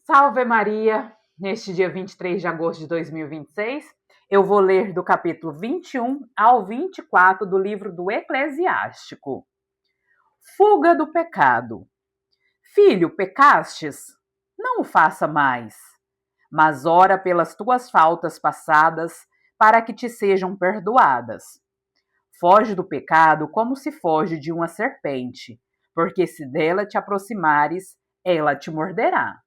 Salve Maria! Neste dia 23 de agosto de 2026, eu vou ler do capítulo 21 ao 24 do livro do Eclesiástico. Fuga do pecado. Filho, pecastes? Não o faça mais, mas ora pelas tuas faltas passadas para que te sejam perdoadas. Foge do pecado como se foge de uma serpente, porque se dela te aproximares, ela te morderá.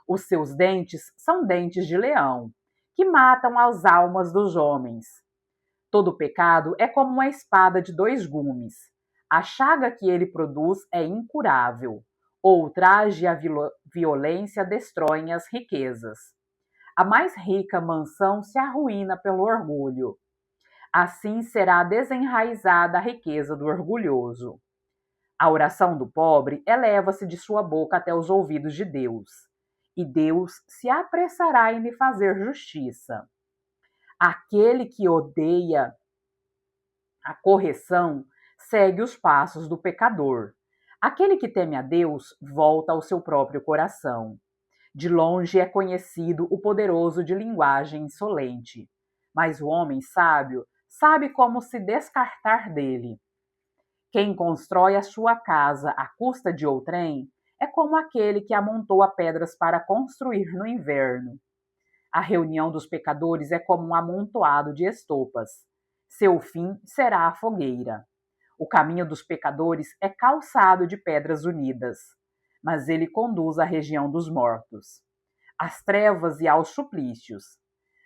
Os seus dentes são dentes de leão, que matam as almas dos homens. Todo pecado é como uma espada de dois gumes. A chaga que ele produz é incurável. O ultraje e a violência destroem as riquezas. A mais rica mansão se arruína pelo orgulho. Assim será desenraizada a riqueza do orgulhoso. A oração do pobre eleva-se de sua boca até os ouvidos de Deus, e Deus se apressará em lhe fazer justiça. Aquele que odeia a correção segue os passos do pecador. Aquele que teme a Deus volta ao seu próprio coração. De longe é conhecido o poderoso de linguagem insolente, mas o homem sábio sabe como se descartar dele. Quem constrói a sua casa à custa de outrem é como aquele que amontoa pedras para construir no inverno. A reunião dos pecadores é como um amontoado de estopas. Seu fim será a fogueira. O caminho dos pecadores é calçado de pedras unidas, mas ele conduz à região dos mortos, às trevas e aos suplícios.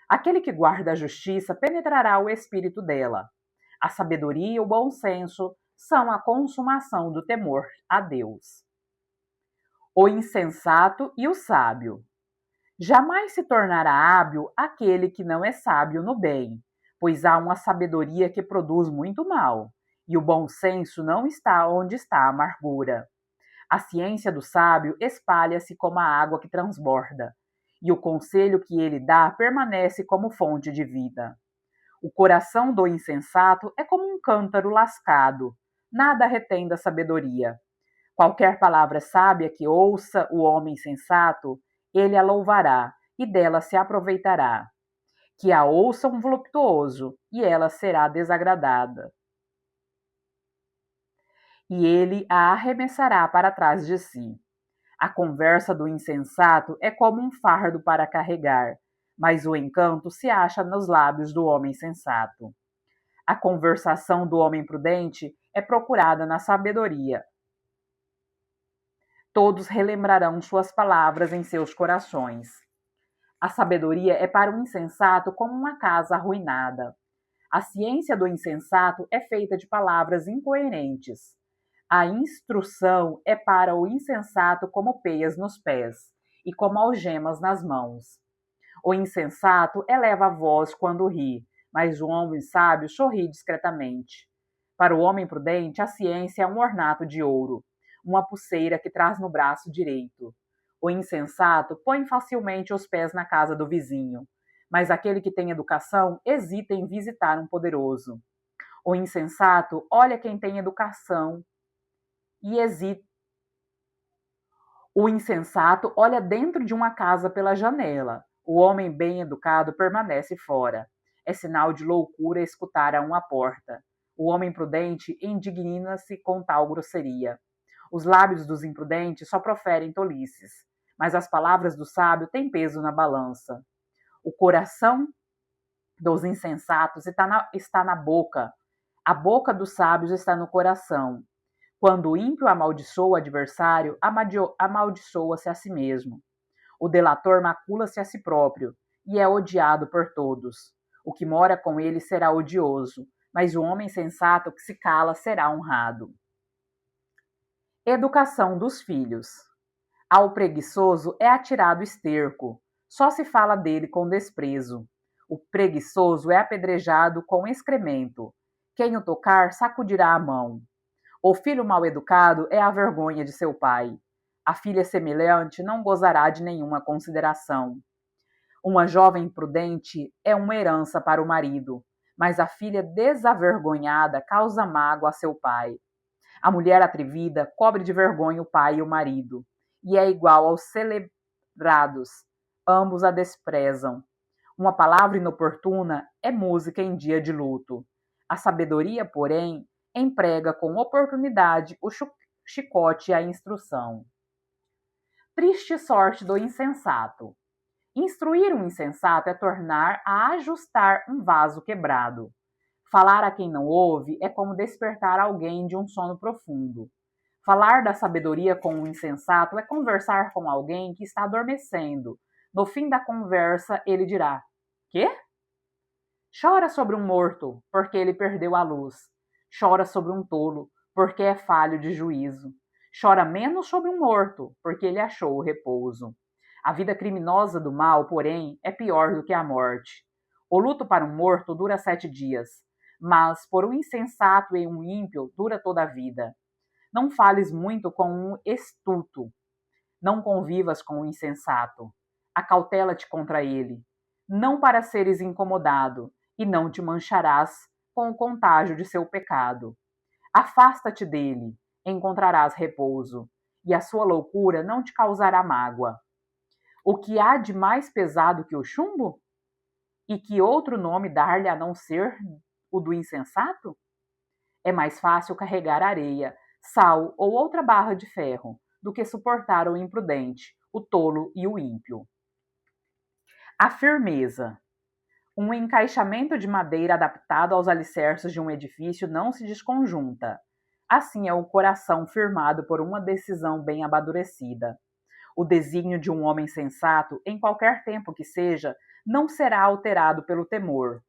Aquele que guarda a justiça penetrará o espírito dela. A sabedoria e o bom senso são a consumação do temor a Deus. O insensato e o sábio. Jamais se tornará hábil aquele que não é sábio no bem, pois há uma sabedoria que produz muito mal, e o bom senso não está onde está a amargura. A ciência do sábio espalha-se como a água que transborda, e o conselho que ele dá permanece como fonte de vida. O coração do insensato é como um cântaro lascado, nada retém da sabedoria. Qualquer palavra sábia que ouça o homem sensato, ele a louvará e dela se aproveitará. Que a ouça um voluptuoso, e ela será desagradada. E ele a arremessará para trás de si. A conversa do insensato é como um fardo para carregar, mas o encanto se acha nos lábios do homem sensato. A conversação do homem prudente é procurada na sabedoria. Todos relembrarão suas palavras em seus corações. A sabedoria é para o insensato como uma casa arruinada. A ciência do insensato é feita de palavras incoerentes. A instrução é para o insensato como peias nos pés e como algemas nas mãos. O insensato eleva a voz quando ri, mas o homem sábio sorri discretamente. Para o homem prudente, a ciência é um ornato de ouro, uma pulseira que traz no braço direito. O insensato põe facilmente os pés na casa do vizinho, mas aquele que tem educação hesita em visitar um poderoso. O insensato olha quem tem educação e hesita. O insensato olha dentro de uma casa pela janela. O homem bem educado permanece fora. É sinal de loucura escutar a uma porta. O homem prudente indigna-se com tal grosseria. Os lábios dos imprudentes só proferem tolices, mas as palavras do sábio têm peso na balança. O coração dos insensatos está na boca. A boca dos sábios está no coração. Quando o ímpio amaldiçoa o adversário, amaldiçoa-se a si mesmo. O delator macula-se a si próprio e é odiado por todos. O que mora com ele será odioso, mas o homem sensato que se cala será honrado. Educação dos filhos. Ao preguiçoso é atirado esterco, só se fala dele com desprezo. O preguiçoso é apedrejado com excremento. Quem o tocar sacudirá a mão. O filho mal educado é a vergonha de seu pai. A filha semelhante não gozará de nenhuma consideração. Uma jovem prudente é uma herança para o marido, mas a filha desavergonhada causa mágoa a seu pai. A mulher atrevida cobre de vergonha o pai e o marido, e é igual ao grados. Ambos a desprezam. Uma palavra inoportuna é música em dia de luto. A sabedoria, porém, emprega com oportunidade o chicote e a instrução. Triste sorte do insensato. Instruir um insensato é tornar a ajustar um vaso quebrado. Falar a quem não ouve é como despertar alguém de um sono profundo. Falar da sabedoria com um insensato é conversar com alguém que está adormecendo. No fim da conversa, ele dirá: Quê? Chora sobre um morto, porque ele perdeu a luz. Chora sobre um tolo, porque é falho de juízo. Chora menos sobre um morto, porque ele achou o repouso. A vida criminosa do mal, porém, é pior do que a morte. O luto para um morto dura 7 dias, mas por um insensato e um ímpio dura toda a vida. Não fales muito com um estuto. Não convivas com um insensato. Acautela-te contra ele. Não para seres incomodado, e não te mancharás com o contágio de seu pecado. Afasta-te dele, encontrarás repouso, e a sua loucura não te causará mágoa. O que há de mais pesado que o chumbo? E que outro nome dar-lhe a não ser o do insensato? É mais fácil carregar areia, sal ou outra barra de ferro do que suportar o imprudente, o tolo e o ímpio. A firmeza. Um encaixamento de madeira adaptado aos alicerces de um edifício não se desconjunta. Assim é o coração firmado por uma decisão bem amadurecida. O desígnio de um homem sensato, em qualquer tempo que seja, não será alterado pelo temor.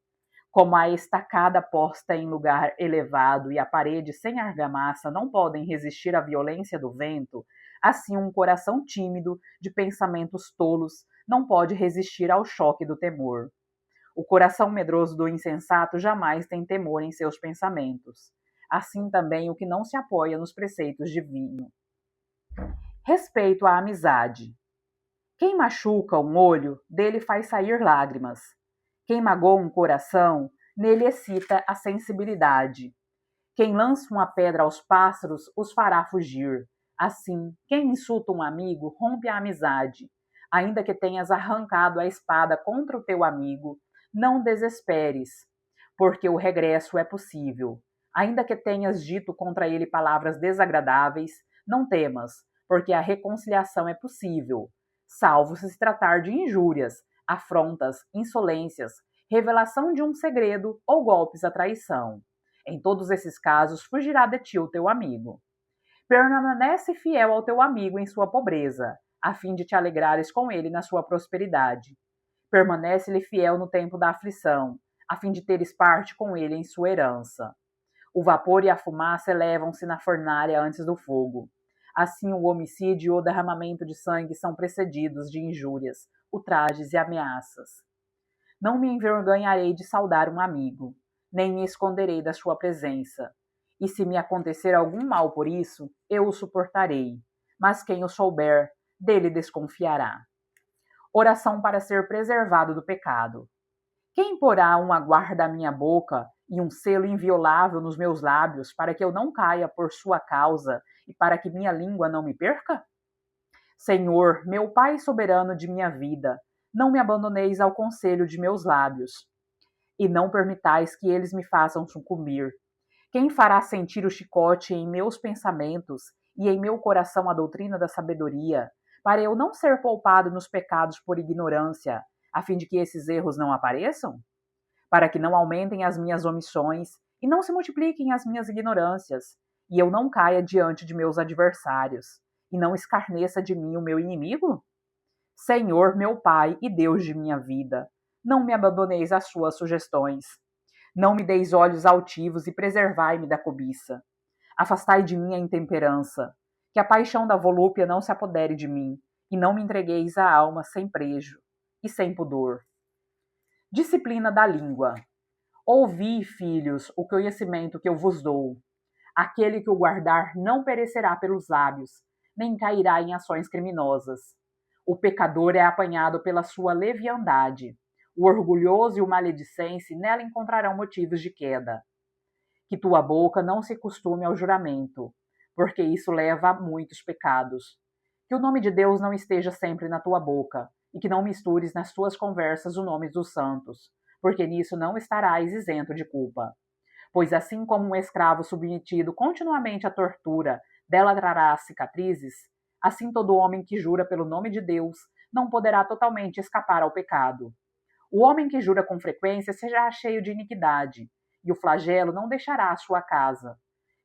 Como a estacada posta em lugar elevado e a parede sem argamassa não podem resistir à violência do vento, assim um coração tímido, de pensamentos tolos, não pode resistir ao choque do temor. O coração medroso do insensato jamais tem temor em seus pensamentos. Assim também o que não se apoia nos preceitos divinos. Respeito à amizade. Quem machuca um olho, dele faz sair lágrimas. Quem magoa um coração, nele excita a sensibilidade. Quem lança uma pedra aos pássaros, os fará fugir. Assim, quem insulta um amigo, rompe a amizade. Ainda que tenhas arrancado a espada contra o teu amigo, não desesperes, porque o regresso é possível. Ainda que tenhas dito contra ele palavras desagradáveis, não temas, porque a reconciliação é possível, salvo se tratar de injúrias, afrontas, insolências, revelação de um segredo ou golpes à traição. Em todos esses casos, fugirá de ti o teu amigo. Permanece fiel ao teu amigo em sua pobreza, a fim de te alegrares com ele na sua prosperidade. Permanece-lhe fiel no tempo da aflição, a fim de teres parte com ele em sua herança. O vapor e a fumaça elevam-se na fornalha antes do fogo. Assim, o homicídio e o derramamento de sangue são precedidos de injúrias, ultrajes e ameaças. Não me envergonharei de saudar um amigo, nem me esconderei da sua presença. E se me acontecer algum mal por isso, eu o suportarei. Mas quem o souber, dele desconfiará. Oração para ser preservado do pecado. Quem porá uma guarda à minha boca e um selo inviolável nos meus lábios para que eu não caia por sua causa e para que minha língua não me perca? Senhor, meu Pai soberano de minha vida, não me abandoneis ao conselho de meus lábios, e não permitais que eles me façam sucumbir. Quem fará sentir o chicote em meus pensamentos e em meu coração a doutrina da sabedoria, para eu não ser poupado nos pecados por ignorância, a fim de que esses erros não apareçam? Para que não aumentem as minhas omissões e não se multipliquem as minhas ignorâncias, e eu não caia diante de meus adversários, e não escarneça de mim o meu inimigo? Senhor, meu Pai e Deus de minha vida, não me abandoneis às suas sugestões. Não me deis olhos altivos e preservai-me da cobiça. Afastai de mim a intemperança, que a paixão da volúpia não se apodere de mim, e não me entregueis a alma sem prejo e sem pudor. Disciplina da língua. Ouvi, filhos, o conhecimento que eu vos dou. Aquele que o guardar não perecerá pelos lábios, nem cairá em ações criminosas. O pecador é apanhado pela sua leviandade. O orgulhoso e o maledicense nela encontrarão motivos de queda. Que tua boca não se costume ao juramento, porque isso leva a muitos pecados. Que o nome de Deus não esteja sempre na tua boca, e que não mistures nas tuas conversas o nome dos santos, porque nisso não estarás isento de culpa. Pois assim como um escravo submetido continuamente à tortura dela trará cicatrizes, assim todo homem que jura pelo nome de Deus não poderá totalmente escapar ao pecado. O homem que jura com frequência será cheio de iniquidade, e o flagelo não deixará a sua casa.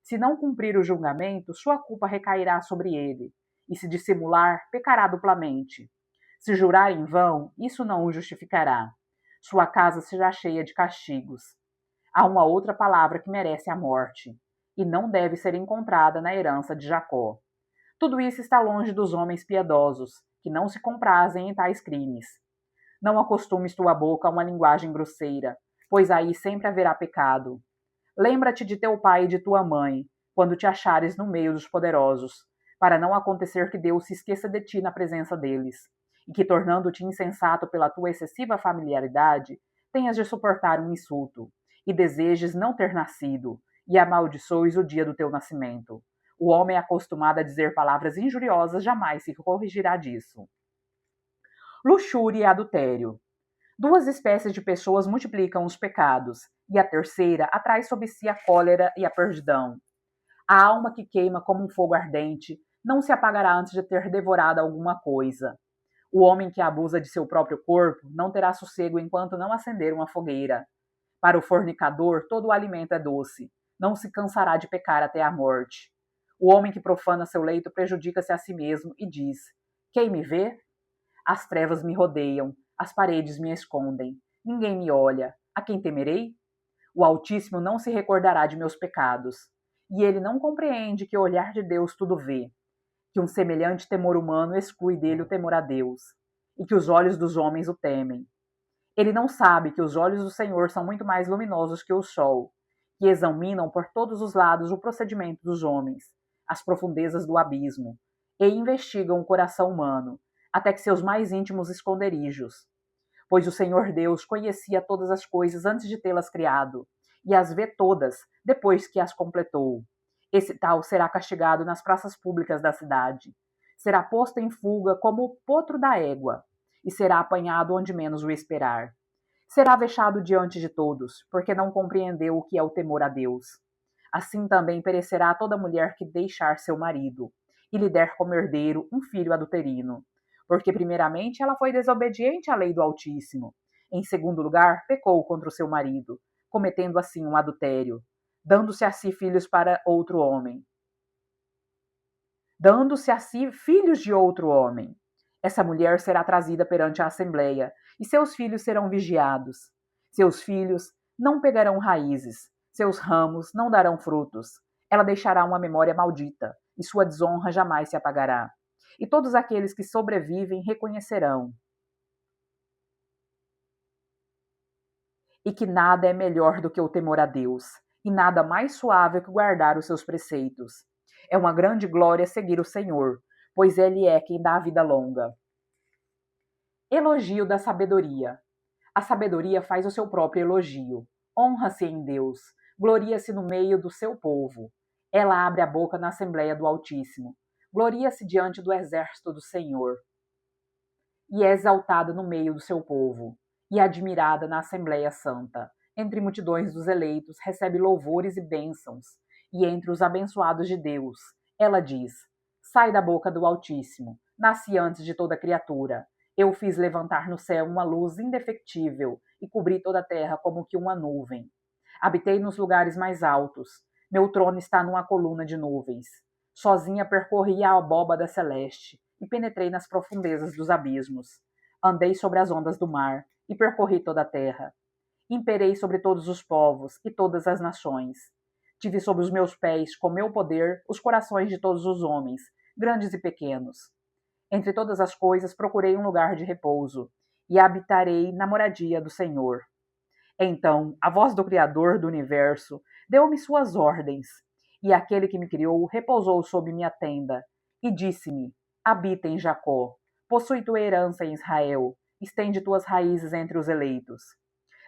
Se não cumprir o julgamento, sua culpa recairá sobre ele, e se dissimular, pecará duplamente. Se jurar em vão, isso não o justificará. Sua casa será cheia de castigos. Há uma outra palavra que merece a morte, e não deve ser encontrada na herança de Jacó. Tudo isso está longe dos homens piedosos, que não se comprazem em tais crimes. Não acostumes tua boca a uma linguagem grosseira, pois aí sempre haverá pecado. Lembra-te de teu pai e de tua mãe, quando te achares no meio dos poderosos, para não acontecer que Deus se esqueça de ti na presença deles, e que, tornando-te insensato pela tua excessiva familiaridade, tenhas de suportar um insulto, e desejes não ter nascido, e amaldiçoes o dia do teu nascimento. O homem acostumado a dizer palavras injuriosas jamais se corrigirá disso. Luxúria e adultério. Duas espécies de pessoas multiplicam os pecados, e a terceira atrai sobre si a cólera e a perdidão. A alma que queima como um fogo ardente não se apagará antes de ter devorado alguma coisa. O homem que abusa de seu próprio corpo não terá sossego enquanto não acender uma fogueira. Para o fornicador, todo o alimento é doce. Não se cansará de pecar até a morte. O homem que profana seu leito prejudica-se a si mesmo e diz: Quem me vê? As trevas me rodeiam, as paredes me escondem. Ninguém me olha. A quem temerei? O Altíssimo não se recordará de meus pecados. E ele não compreende que o olhar de Deus tudo vê, que um semelhante temor humano exclui dele o temor a Deus, e que os olhos dos homens o temem. Ele não sabe que os olhos do Senhor são muito mais luminosos que o sol, que examinam por todos os lados o procedimento dos homens, as profundezas do abismo, e investigam o coração humano, até que seus mais íntimos esconderijos. Pois o Senhor Deus conhecia todas as coisas antes de tê-las criado, e as vê todas depois que as completou. Esse tal será castigado nas praças públicas da cidade. Será posto em fuga como o potro da égua, e será apanhado onde menos o esperar. Será vexado diante de todos, porque não compreendeu o que é o temor a Deus. Assim também perecerá toda mulher que deixar seu marido, e lhe der como herdeiro um filho adulterino. Porque, primeiramente, ela foi desobediente à lei do Altíssimo. Em segundo lugar, pecou contra o seu marido, cometendo assim um adultério, dando-se a si filhos para outro homem. Dando-se a si filhos de outro homem. Essa mulher será trazida perante a Assembleia, e seus filhos serão vigiados. Seus filhos não pegarão raízes, seus ramos não darão frutos. Ela deixará uma memória maldita, e sua desonra jamais se apagará. E todos aqueles que sobrevivem reconhecerão. E que nada é melhor do que o temor a Deus, e nada mais suave que guardar os seus preceitos. É uma grande glória seguir o Senhor, pois Ele é quem dá a vida longa. Elogio da sabedoria. A sabedoria faz o seu próprio elogio. Honra-se em Deus, gloria-se no meio do seu povo. Ela abre a boca na Assembleia do Altíssimo. Gloria-se diante do exército do Senhor. E é exaltada no meio do seu povo, e admirada na Assembleia Santa. Entre multidões dos eleitos, recebe louvores e bênçãos, e entre os abençoados de Deus, ela diz: Sai da boca do Altíssimo, nasci antes de toda criatura. Eu fiz levantar no céu uma luz indefectível, e cobri toda a terra como que uma nuvem. Habitei nos lugares mais altos, meu trono está numa coluna de nuvens. Sozinha percorri a abóbada celeste, e penetrei nas profundezas dos abismos. Andei sobre as ondas do mar, e percorri toda a terra. Imperei sobre todos os povos e todas as nações. Tive sob os meus pés, com meu poder, os corações de todos os homens, grandes e pequenos. Entre todas as coisas procurei um lugar de repouso, e habitarei na moradia do Senhor. Então, a voz do Criador do universo deu-me suas ordens, e aquele que me criou repousou sob minha tenda, e disse-me: Habita em Jacó, possui tua herança em Israel, estende tuas raízes entre os eleitos.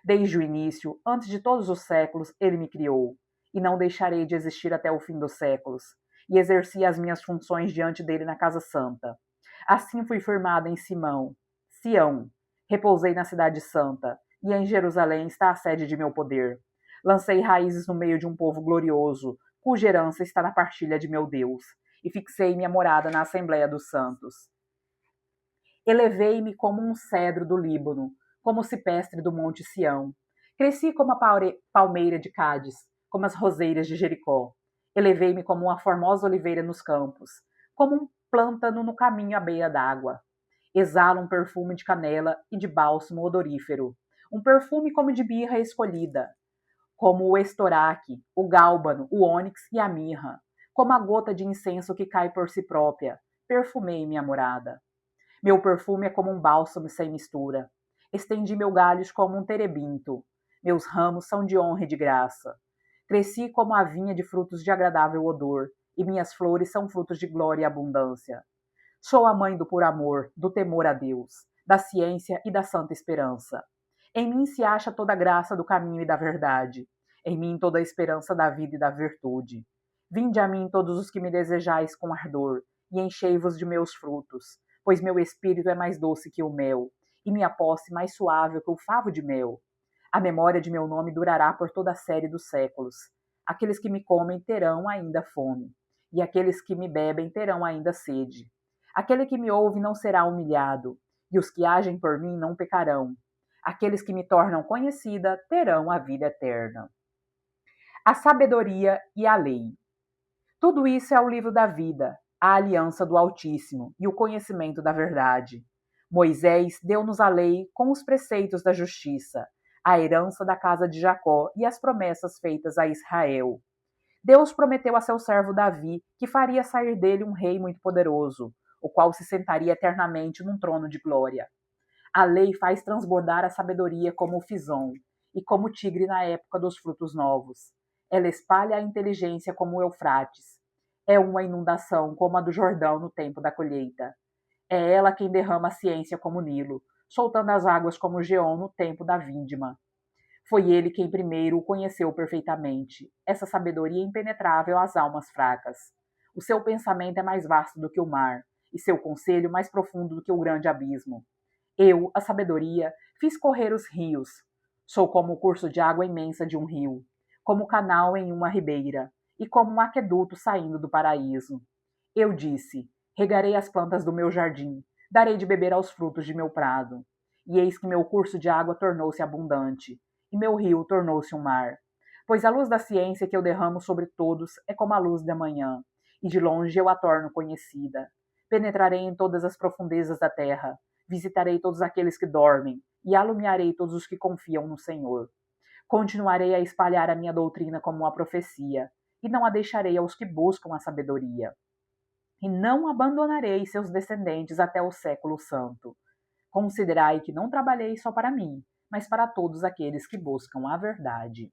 Desde o início, antes de todos os séculos, ele me criou, e não deixarei de existir até o fim dos séculos, e exerci as minhas funções diante dele na casa santa. Assim fui firmada em Sião, repousei na cidade santa, e em Jerusalém está a sede de meu poder. Lancei raízes no meio de um povo glorioso, cuja herança está na partilha de meu Deus, e fixei minha morada na Assembleia dos Santos. Elevei-me como um cedro do Líbano, como o cipestre do monte Sião. Cresci como a palmeira de Cádiz, como as roseiras de Jericó. Elevei-me como uma formosa oliveira nos campos, como um plântano no caminho à beira d'água. Exala um perfume de canela e de bálsamo odorífero, um perfume como de mirra escolhida, como o estoraque, o gálbano, o ônix e a mirra, como a gota de incenso que cai por si própria. Perfumei minha morada. Meu perfume é como um bálsamo sem mistura. Estendi meus galhos como um terebinto. Meus ramos são de honra e de graça. Cresci como a vinha de frutos de agradável odor, e minhas flores são frutos de glória e abundância. Sou a mãe do puro amor, do temor a Deus, da ciência e da santa esperança. Em mim se acha toda a graça do caminho e da verdade. Em mim toda a esperança da vida e da virtude. Vinde a mim todos os que me desejais com ardor, e enchei-vos de meus frutos, pois meu espírito é mais doce que o mel, e minha posse mais suave que o favo de mel. A memória de meu nome durará por toda a série dos séculos. Aqueles que me comem terão ainda fome, e aqueles que me bebem terão ainda sede. Aquele que me ouve não será humilhado, e os que agem por mim não pecarão. Aqueles que me tornam conhecida terão a vida eterna. A sabedoria e a lei. Tudo isso é o livro da vida, a aliança do Altíssimo e o conhecimento da verdade. Moisés deu-nos a lei com os preceitos da justiça, a herança da casa de Jacó e as promessas feitas a Israel. Deus prometeu a seu servo Davi que faria sair dele um rei muito poderoso, o qual se sentaria eternamente num trono de glória. A lei faz transbordar a sabedoria como o fison, e como o tigre na época dos frutos novos. Ela espalha a inteligência como o Eufrates. É uma inundação como a do Jordão no tempo da colheita. É ela quem derrama a ciência como o Nilo, soltando as águas como o Geom no tempo da vindima. Foi ele quem primeiro o conheceu perfeitamente. Essa sabedoria é impenetrável às almas fracas. O seu pensamento é mais vasto do que o mar, e seu conselho mais profundo do que o grande abismo. Eu, a sabedoria, fiz correr os rios. Sou como o curso de água imensa de um rio, como o canal em uma ribeira, e como um aqueduto saindo do paraíso. Eu disse: regarei as plantas do meu jardim, darei de beber aos frutos de meu prado. E eis que meu curso de água tornou-se abundante, e meu rio tornou-se um mar. Pois a luz da ciência que eu derramo sobre todos é como a luz da manhã, e de longe eu a torno conhecida. Penetrarei em todas as profundezas da terra, visitarei todos aqueles que dormem, e alumiarei todos os que confiam no Senhor. Continuarei a espalhar a minha doutrina como uma profecia, e não a deixarei aos que buscam a sabedoria. E não abandonarei seus descendentes até o século santo. Considerai que não trabalhei só para mim, mas para todos aqueles que buscam a verdade.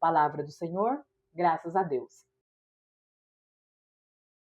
Palavra do Senhor, graças a Deus.